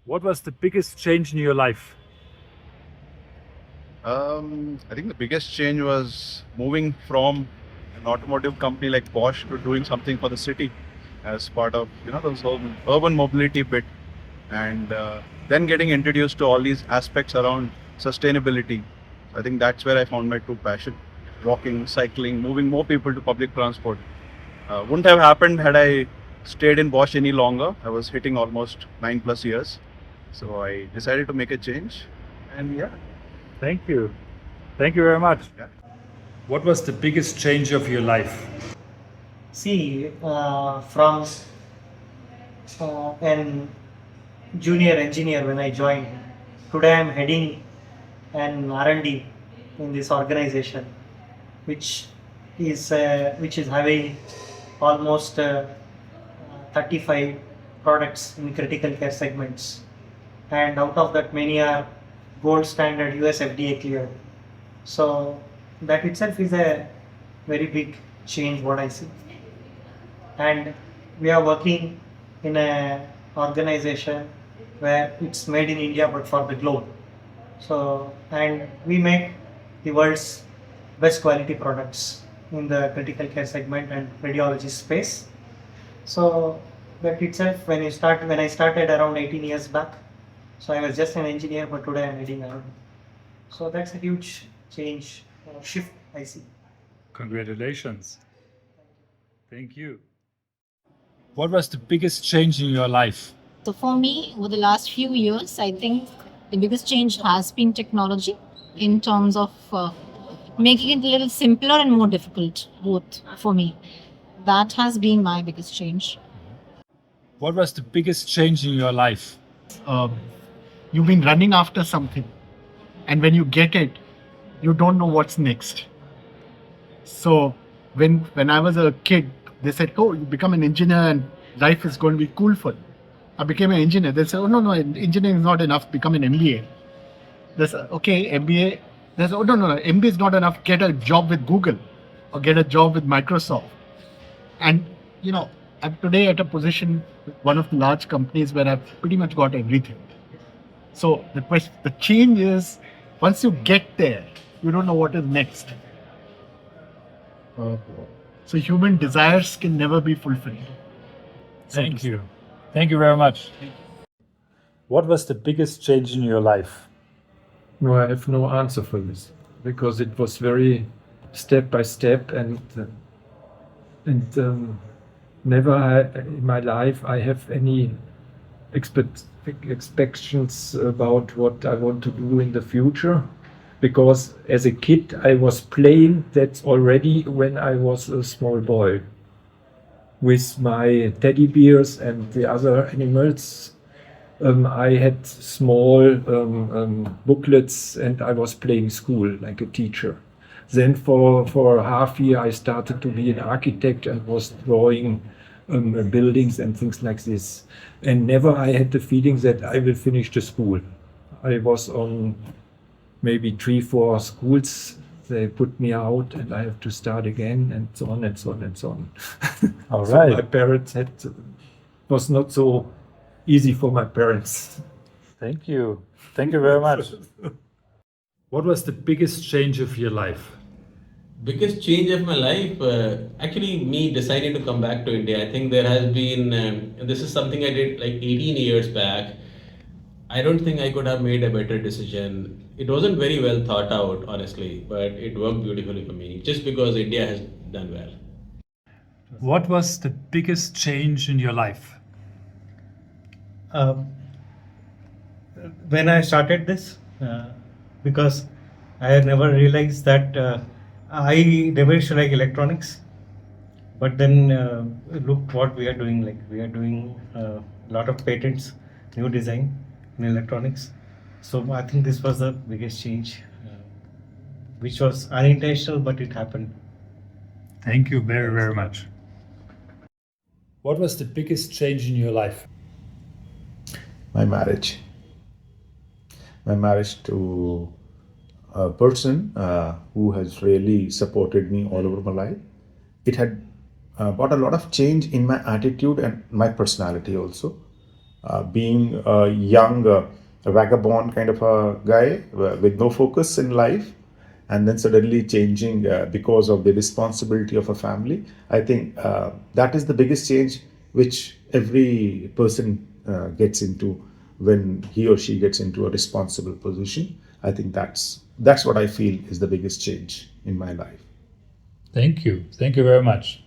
What was the biggest change in your life? I think the biggest change was moving from an automotive company like Bosch to doing something for the city as part of those whole urban mobility bit, and then getting introduced to all these aspects around sustainability. I think that's where I found my true passion: walking, cycling, moving more people to public transport. Wouldn't have happened had I stayed in Bosch any longer. I was hitting almost 9+ years, so I decided to make a change, and yeah. Thank you. Thank you very much. Yeah. What was the biggest change of your life? See, from an junior engineer when I joined, today I'm heading an R&D in this organization, which is having almost 35 products in critical care segments, and out of that many are gold standard US FDA cleared. So that itself is a very big change what I see. And we are working in an organization where it's made in India but for the globe. So, and we make the world's best quality products in the critical care segment and radiology space. So that itself, when I started around 18 years back, so I was just an engineer, but today I'm heading around. So that's a huge change, shift I see. Congratulations. Thank you. What was the biggest change in your life? So for me, over the last few years, I think the biggest change has been technology in terms of making it a little simpler and more difficult, both for me. That has been my biggest change. What was the biggest change in your life? You've been running after something, and when you get it, you don't know what's next. So when I was a kid, they said, "Oh, you become an engineer and life is going to be cool for you." I became an engineer. They said, "Oh no, engineering is not enough. Become an MBA." They said, "Okay, MBA." They said, "Oh no, MBA is not enough. Get a job with Google or get a job with Microsoft." And I'm today at a position with one of the large companies where I've pretty much got everything. So the change is, once you get there, you don't know what is next. So human desires can never be fulfilled. Thank you. Thank you very much. What was the biggest change in your life? No, I have no answer for this because it was very step by step, and never in my life I have any expectations about what I want to do in the future, because as a kid I was playing that already when I was a small boy with my teddy bears and the other animals. I had small booklets and I was playing school like a teacher. Then for a half year I started to be an architect and was drawing buildings and things like this. And never I had the feeling that I will finish the school. I was on maybe 3-4 schools. They put me out and I have to start again, and so on and so on and so on. All So right. my parents was not so easy for my parents. Thank you. Thank you very much. What was the biggest change of your life? Biggest change of my life, actually me deciding to come back to India. I think there has been, this is something I did like 18 years back. I don't think I could have made a better decision. It wasn't very well thought out, honestly, but it worked beautifully for me just because India has done well. What was the biggest change in your life? When I started this, because I had never realized that I never used to like electronics, but then look what we are doing. Like we are doing a lot of patents, new design in electronics. So I think this was the biggest change, which was unintentional, but it happened. Thank you very, very much. What was the biggest change in your life? My marriage. My marriage to a person who has really supported me all over my life. It had brought a lot of change in my attitude and my personality also. being a young, a vagabond kind of a guy with no focus in life, and then suddenly changing because of the responsibility of a family. I think that is the biggest change which every person gets into when he or she gets into a responsible position. I think that's what I feel is the biggest change in my life. Thank you very much.